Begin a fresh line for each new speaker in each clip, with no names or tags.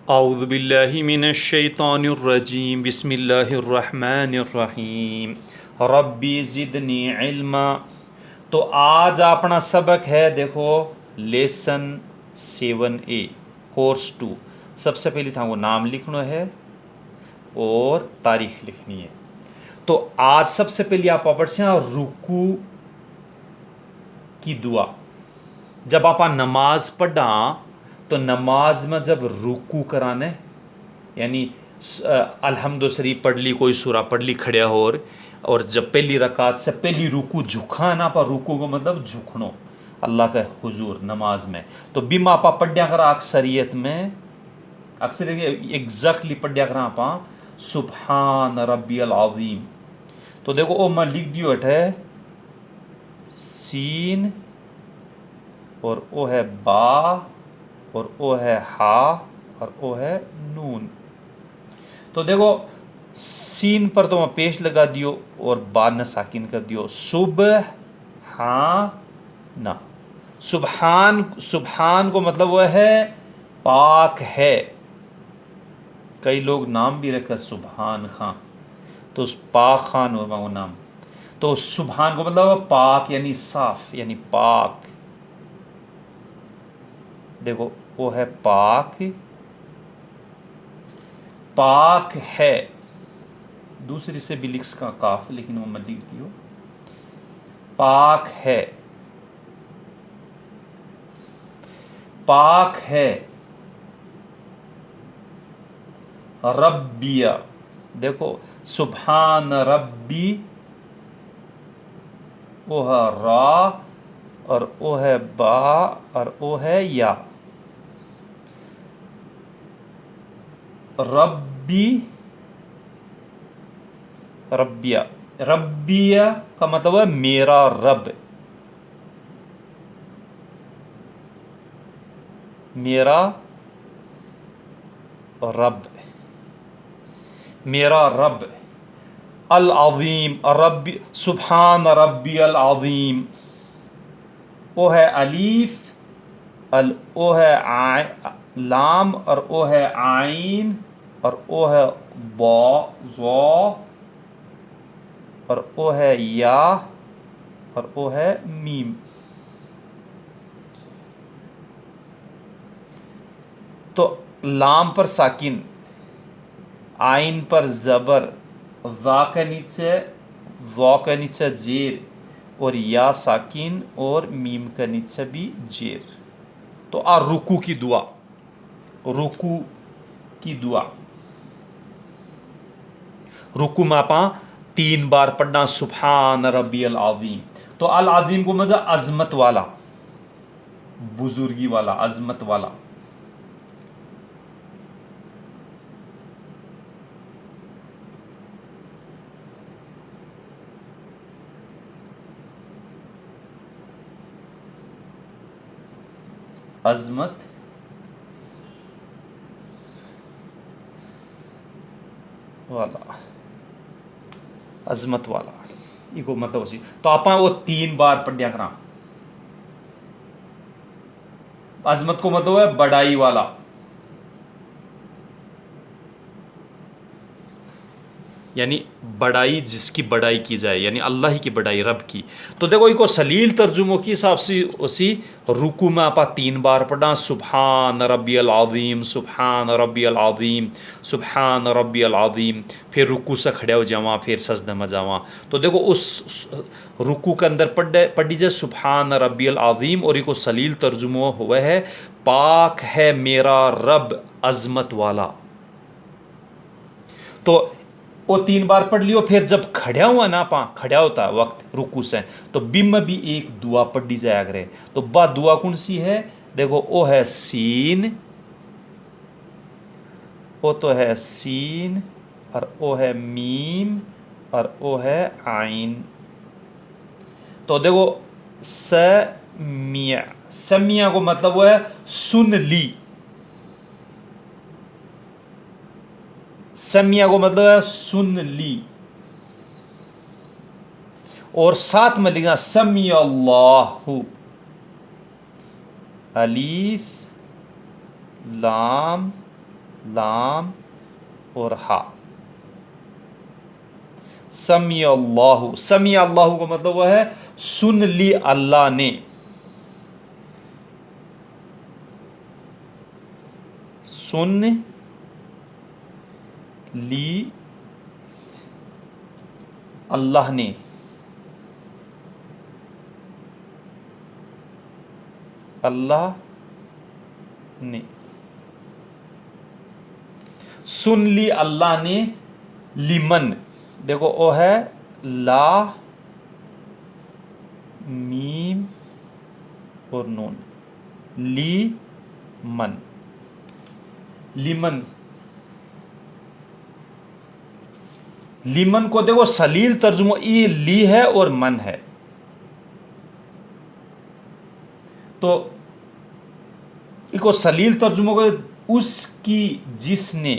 औज़ु बिल्लाहि मिनश्शैतानिर्रजीम बिस्मिल्लाहिर्रहमानिर्रहीम रब्बी ज़िदनी इल्मा। तो आज अपना सबक है, देखो, लेसन 7A कोर्स 2। सबसे पहले था वो नाम लिखना है और तारीख लिखनी है। तो आज सबसे पहले आप पढ़ते हैं रुकू की दुआ। जब आप नमाज पढ़ा तो नमाज में जब रुकू कराने, यानी अल्हम्दु शरीफ पढ़ ली, कोई सूरा पढ़ ली खड़े हो, और जब पहली रकात से पहली रुकू झुका ना, पर रुकू को मतलब झुकनो अल्लाह के हुजूर नमाज में। तो बिम आपा पढ़िया करा अक्सरियत में, अक्सर एग्जैक्टली पढ़िया करा आपा सुबहान रब्बियल अज़ीम। तो देखो ओ मैं लिख दियो अठे सीन, और ओ है बा, और ओ है हा, और ओ है नून। तो देखो सीन पर तो मैं पेश लगा दियो और बा न साकिन कर दियो। सुबह हाँ ना, सुबहान, सुबहान को मतलब वह है पाक है। कई लोग नाम भी रखे सुबहान खान, तो उस पाक खान होगा वो नाम। तो सुबहान को मतलब पाक, यानी साफ, यानी पाक। देखो वो है पाक, पाक है। दूसरी से भी लिख का काफ, लेकिन वो मत लिख दियो। पाक है, पाक है। रब्बिया, देखो सुबहान रब्बी, ओ है रा, और ओ है बा, और ओ है या। रब्बी, रब्बिया, रब्बिया का मतलब है मेरा रब, मेरा रब, मेरा रब। अल अज़ीम, रब्बी, सुबहान रब्बी अल अज़ीम। ओ है अलीफ, अल ओ है लाम, और ओ है आइन, और ओ है ज़ो, और ओ है या, और ओ है मीम। तो लाम पर साकिन, आइन पर ज़बर, ज़ा के नीचे, ज़ौ के नीचे जेर, और या साकिन, और मीम के नीचे भी जेर। तो रुकू की दुआ, रुकू की दुआ। रुकू में आप 3 बार पढ़ना सुबहान रब्बियल अज़ीम। तो अल अज़ीम को मतलब अजमत वाला, बुजुर्गी वाला, अजमत वाला। अजमत वाला, अजमत वाला, इको मतलब उसी। तो आप वो 3 बार पढ़िया करा। अजमत को मतलब है बड़ाई वाला, यानी बड़ाई, जिसकी बड़ाई की जाए, यानी अल्लाह ही की बड़ाई, रब की। तो देखो इको सलील तर्जुमों के हिसाब से उसी रुकू में आप 3 बार पढ़ा सुबहान रब्बियल अज़ीम, सुबहान रब्बियल अज़ीम, सुबहान रब्बियल अज़ीम। फिर रुकू से खड़े हो जावा, फिर सजदे में जावा। तो देखो उस रुकू के अंदर पढ़ी जाए सुबहान रब्बियल अज़ीम, और इको सलील तर्जुमो हुआ है पाक है मेरा रब अजमत वाला। तो वो 3 बार पढ़ लियो। फिर जब खड़ा हुआ ना, पा खड़ा होता वक्त रुकू से, तो बिम भी एक दुआ पढ़ी जाया करे। तो बा दुआ कौन सी है? देखो ओ है सीन, ओ तो है सीन, और ओ है मीम, और ओ है आइन। तो देखो समिया, समिया को मतलब वो है सुन ली। समिया को मतलब है सुन ली, और साथ में लिखना समी अल्लाहु, अलीफ लाम लाम और हा। समी अल्लाहु का मतलब वह है सुन ली अल्लाह ने, सुन ली अल्लाह ने, अल्लाह ने सुन ली अल्लाह ने। लिमन देखो ओ है ला मीम और नून, ली मन, लिमन। लिमन को देखो सलील तर्जुमा ई ली है और मन है, तो इसको सलील तर्जुमा को उसकी जिसने,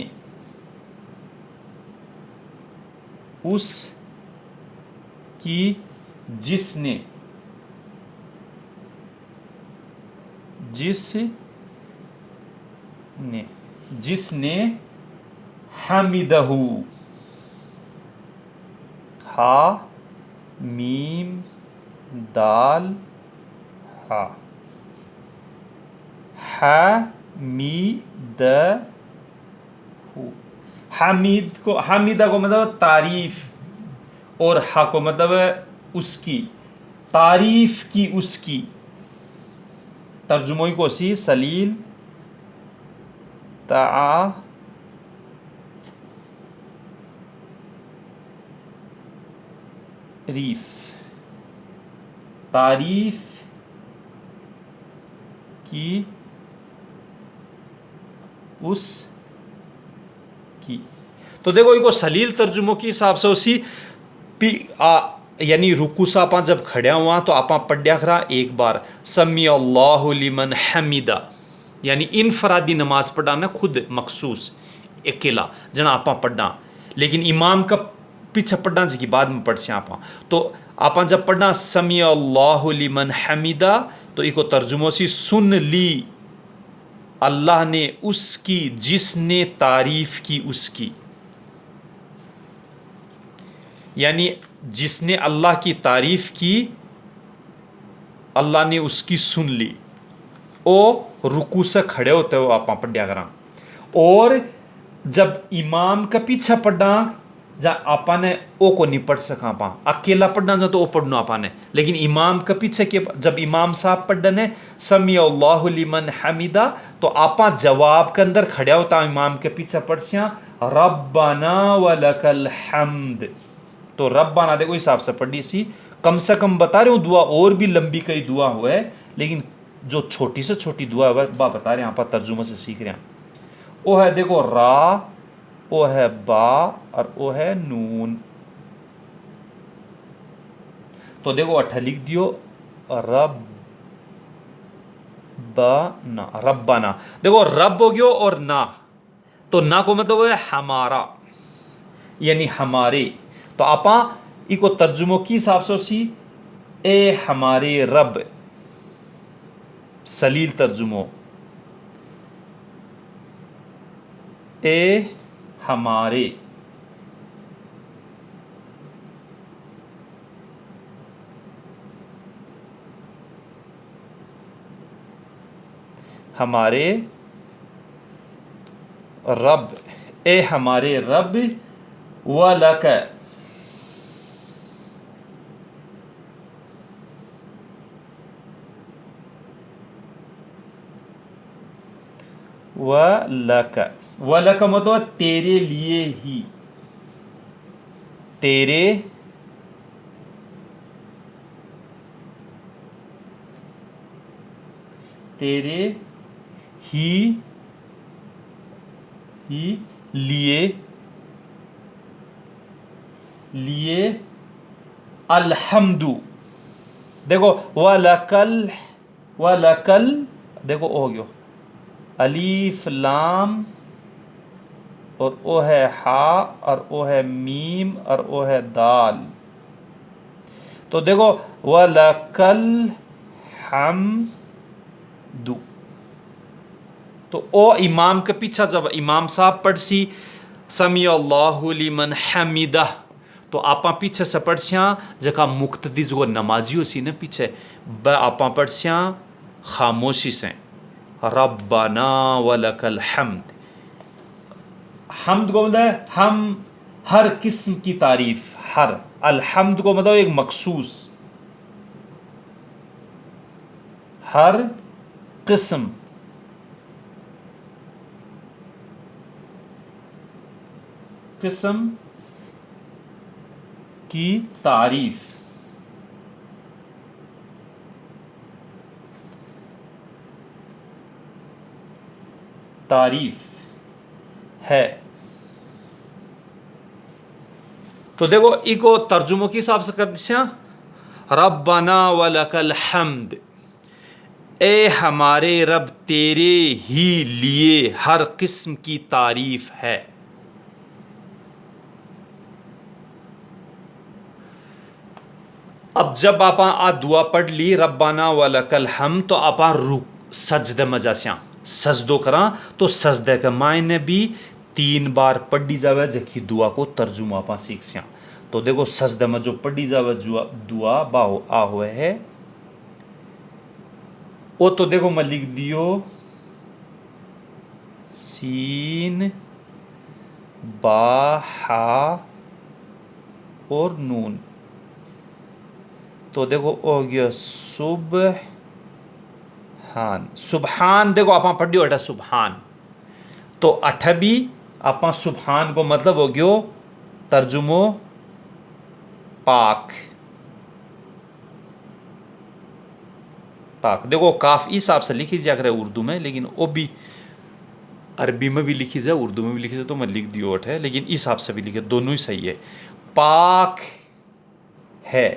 उस की जिसने, जिसने, जिसने हमिदहू, हा मीम दाल हा, हामिदहू। हामिद को, हामिदा को मतलब तारीफ, और हा को मतलब है उसकी, तारीफ की उसकी। तर्जुमोई को सी सलील तारीफ, तारीफ की उसकी। तो देखो इको सलील तर्जुमों के हिसाब से उसी पी यानी रुकू सा आपा जब खड़ा हुआ तो आपा पढ़िया खरा एक बार समी अल्लाहु लिमन हमीदा, यानी इनफरादी नमाज पढ़ाना खुद मखसूस अकेला जना आपा पढ़ना, लेकिन इमाम का पीछे पढ़ना जी की बाद में पढ़ से आपा। तो आपा जब पढ़ना समी अल्लाहु लिमन हमीदा तो इको तर्जुमो सी सुन ली अल्लाह ने उसकी जिसने तारीफ की उसकी, यानी जिसने अल्लाह की तारीफ की अल्लाह ने उसकी सुन ली। ओ रुकू से खड़े होते हो आप पढ़िया करा, और जब इमाम का पीछे पढ़ना जा आपा ने ओ को नहीं पढ़ सका, पा अकेला पढ़ना जा तो ओ पढ़ना आपा ने, लेकिन इमाम का पीछे के जब इमाम साहब पढ़ने समी अल्लाहु लिमन हमीदा तो आपा जवाब के अंदर खड़ा होता इमाम के पीछे पढ़ सिया रब्बाना वलकल हम्द। तो रब्बाना देखो हिसाब से पढ़ी सी, कम से कम बता रहे हूँ दुआ और भी लंबी कई दुआ हुआ है, लेकिन जो छोटी से छोटी दुआ है बा बता रहे हैं आप तर्जुमा से सीख रहे हैं। ओ है देखो रा, ओ है बा और ओ है नून। तो देखो अठा लिख दियो रब्बाना, रब्बाना देखो रब हो गयो और ना, तो ना को मतलब है हमारा यानी हमारे। तो आपा इको तर्जुमो की हिसाब से सी ए हमारे रब, सलील तर्जुमो ए हमारे, हमारे रब, ए हमारे रब वलक, वलक, वलक मतलब तेरे लिए ही, तेरे तेरे ही लिए, लिए अल्हम्दु। देखो वलकल, वलकल देखो हो गयो अलीफ लाम और ओ है हा और ओ है मीम और ओ है दाल। तो देखो वलकल हमदु, तो ओ इमाम के पीछे जब इमाम साहब पढ़ सी समी अल्लाहु लिमन हमीदा, तो आपा पीछे से पढ़सिया जका मुक्तदी जो नमाजी हो सी न पीछे ब आपा पढ़सिया खामोशी से रब्बाना वलकल हम्द। हम्द को मतलब है हम हर किस्म की तारीफ, हर अलहम्द को मतलब एक मखसूस, हर किस्म किस्म की तारीफ, तारीफ है। तो देखो इको तर्जुमों के हिसाब से कर रब्बाना वलकल हम्द, ए हमारे रब तेरे ही लिए हर किस्म की तारीफ है। अब जब आपा आ दुआ पढ़ ली रब्बाना वलकल हम, तो आपा रुक सजदे में जास्या सजदो करा, तो सजदे के मायने भी 3 बार पढ़ी जावे जखी दुआ को तर्जुमा आपा सीख सिया। तो देखो सजदे में जो पढ़ी जावे दुआ बाहो आ हुए है वो, तो देखो मैं लिख दियो सीन बा हा और नून, तो देखो हो गया सुबहान, सुबहान देखो आप पढ़ियो अठा सुबहान, तो अठ भी आप सुबहान को मतलब हो गयो तर्जुमो पाक, पाक देखो काफ इस हिसाब से लिखी जाया करे उर्दू में, लेकिन वो भी अरबी में भी लिखी जाए उर्दू में भी लिखी जाए, तो मैं लिख दियो अठ है, लेकिन इस हिसाब से भी लिखे दोनों ही सही है। पाक है,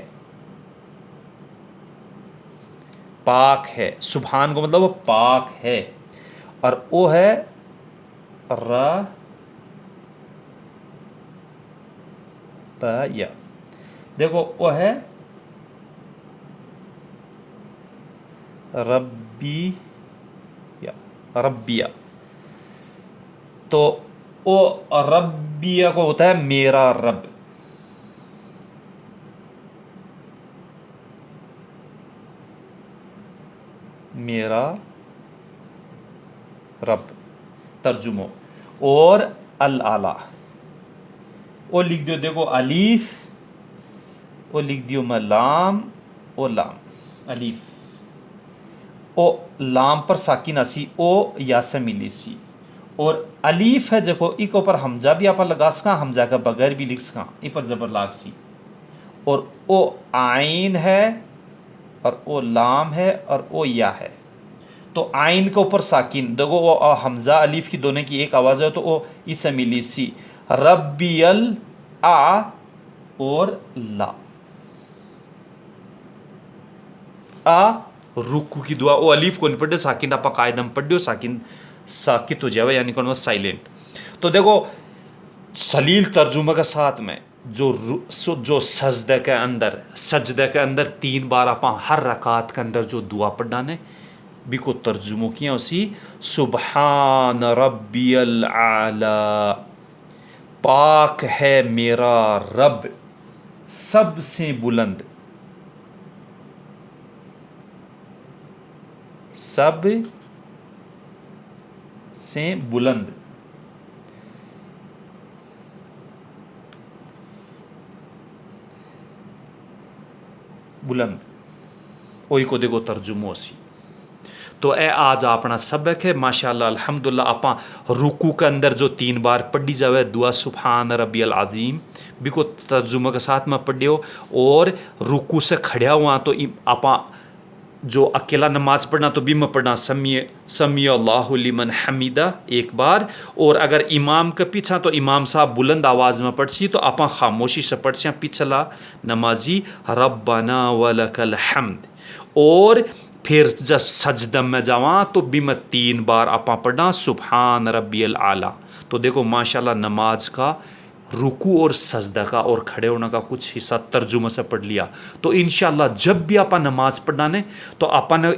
पाक है, सुबहान को मतलब वो पाक है, और वो है रब्बिया, देखो वो है रब्बिया, रब्बिया, तो वो रब्बिया को होता है मेरा रब, मेरा रब तर्जुमो, और अल आला वो लिख दियो, देखो अलीफ वो लिख दियो मैं लाम, ओ लाम अलीफ, ओ लाम पर साकिन असी ओ या से मिली सी, और अलीफ है देखो इक ऊपर हमजा भी आप लगा सका, हमजा का बगैर भी लिख सका, इ पर जबर लाग सी, और ओ आइन है, और ओ लाम है, और ओ या है, तो आइन के ऊपर साकिन देखो वो हमजा अलीफ की दोनों की एक आवाज़ है, तो वो इसे मिली सी रब्बियल आ और ला, आ रुकू की दुआ, वो अलीफ को नहीं पढ़े साकिन आप कायदम पढ़ो, साकिन साकित हो जाए यानी कौन साइलेंट। तो देखो सलील तर्जुमा के साथ में जो सजदे के अंदर 3 बार आप हर रकात के अंदर जो दुआ पढ़ना ने बिको तर्जुमो किया उसी सुबहान रब्बियल आला, पाक है मेरा रब सबसे बुलंद, सब से बुलंद, बुलंद वही को देखो तर्जुमो सी। तो ए आज अपना सबक है माशाअल्लाह अल्हम्दुलिल्लाह, आपा रुकू के अंदर जो 3 बार पढ़ी जावे दुआ सुबहान रब्बियल अज़ीम बिको तर्जुमा के साथ में पढ़ियो, और रुकू से खड़ा हुआ तो आपा जो अकेला नमाज पढ़ना तो भी में पढ़ना समी अल्लाहु लिमन हमीदा 1 बार, और अगर इमाम के पीछा तो इमाम साहब बुलंद आवाज़ में पढ़सी तो आपा खामोशी से पढ़सिया पिछला नमाजी रब्बाना वलकल हम्द, और फिर जब सजदम में जावा तो भी में 3 बार आपा पढ़ना सुबहान रब्बियल आला। तो देखो माशाल्लाह नमाज का रुकू और सजदा का और खड़े होने का कुछ हिस्सा तर्जुमा से पढ़ लिया, तो इंशाअल्लाह जब भी आपा नमाज पढ़ना ने तो आपा ने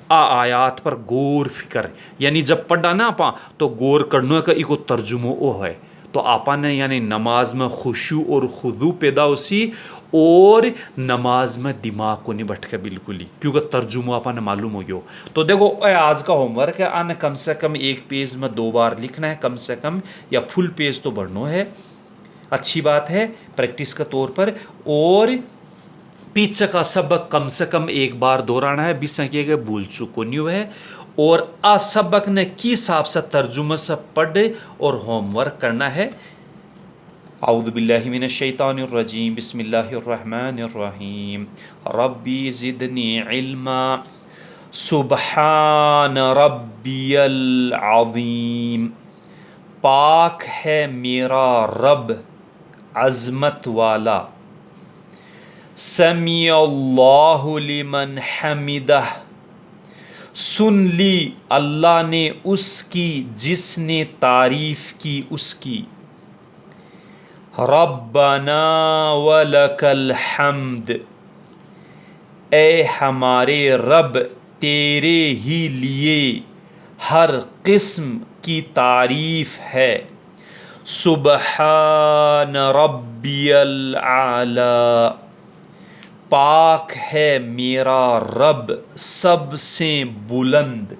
आ आयात पर गौर फिकर, यानी जब पढ़ा ना आपा तो गौर करना का इको तर्जुमो ओ है। तो आपा ने यानी नमाज में खुशू और खुजू पैदा होसी और नमाज में दिमाग को नहीं भटके बिल्कुल ही, क्योंकि तर्जुमो आपा ने मालूम हो गयो। तो देखो आज का होमवर्क है, आने कम से कम एक पेज में 2 बार लिखना है कम से कम, या फुल पेज तो बढ़ना है। अच्छी बात है प्रैक्टिस के तौर पर। और पीछे का सबक कम से कम 1 बार दोहराना है, बिसा कि भूल चुको नहीं है। और आ सबक ने किस हिसाब से तर्जुमे से पढ़ और होमवर्क करना है। औज़ु बिल्लाहि मिनश शैतानिर रजीम, बिस्मिल्लाहिर रहमानिर रहीम, रब्बी ज़िदनी इल्मा, सुब्हान रब्बियल अज़ीम। पाक है मेरा रब अज़मत वाला। समी अल्लाहु लिमन हमिदह, सुन ली अल्लाह ने उसकी जिसने तारीफ की उसकी। रब्बना वलकल हम्द, ए हमारे रब तेरे ही लिए हर किस्म की तारीफ है। सुबहान रब्बियल आला, पाक है मेरा रब सबसे बुलंद।